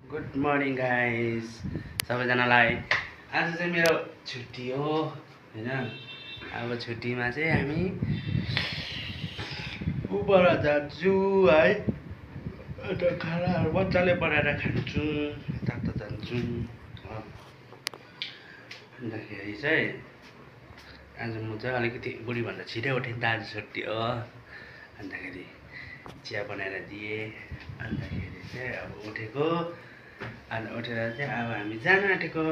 Good morning guys सबैजनालाई। आज चाहिँ मेरो छुट्टी हो हैन। अब छुट्टीमा चाहिँ हामी ऊपर जान्छु है। अन्त खानाहरू मजाले बनाएर खान्छु, यता जान्छु। अन्तखेरि चाहिँ आज म चाहिँ अलिकति बुढीभन्दा छिटै उठेँ नि त, आज छुट्टी हो। अन्तखेरि चिया बनाएर दिएँ। अन्तखेरि चाहिँ अब उठेको, अनि उठेर चाहिँ अब हामी जान आँटेको।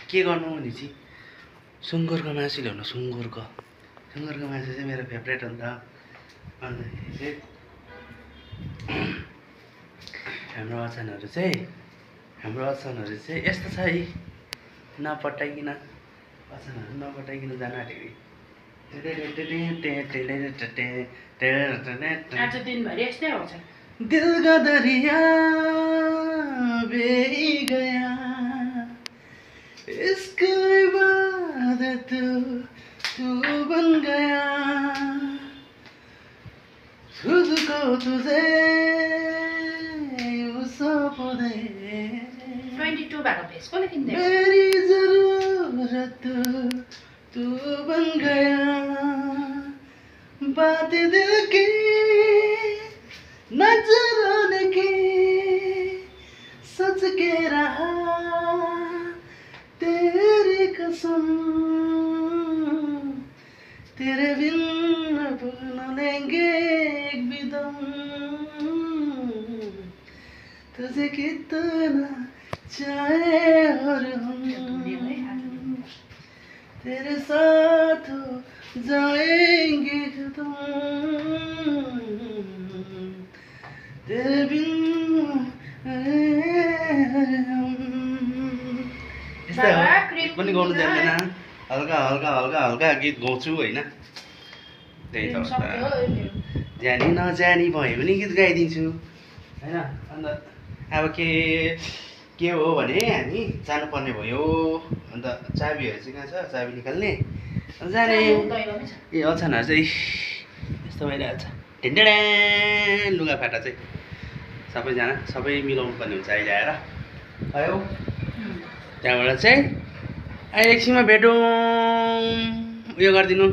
के गर्नु भने चाहिँ सुँगुरको मासु ल्याउनु। सुँगुरको मासु चाहिँ मेरो फेभरेट हो नि त। अन्तखेरि चाहिँ हाम्रो अचानहरू चाहिँ यस्तो छ है। नपटाइकन अचानहरू नपटाइकन जान आँटेको। आज दिनभरि यस्तै आउँछ। दिल का दरिया बह गया, इश्क इबादत तू बन गया, तुझको तुझे यूं सौंप दे। 22 भएको भेष कसले किन्दै? मेरी जरूरत तू बन गया, बात दिल की नजरों की सच के रहा, तेरी कसम तेरे बिन अब न लेंगे एक भी दम, तुझे कितना चाहे और हम तेरे साथ हो जाएंगे खत्म, तेरे बिन पनि गाउनु जान्दैन। हल्का गीत गाउँछु होइन। त्यही त जानी नजानी भए पनि गीत गाइदिन्छु होइन। अन्त अब के हो भने हामी जानुपर्ने भयो। अन्त चाबीहरू चाहिँ कहाँ छ, चाबी निकाल्ने जाने। ए अचानक चाहिँ यस्तो भइरहेको छ। ढिन्डेडा लुगाफाटा चाहिँ सबै मिलाउनु पर्ने हुन्छ अहिले आएर। आयो त्यहाँबाट चाहिँ अहिले एकछिनमा भेटौँ। उयो गरिदिनु।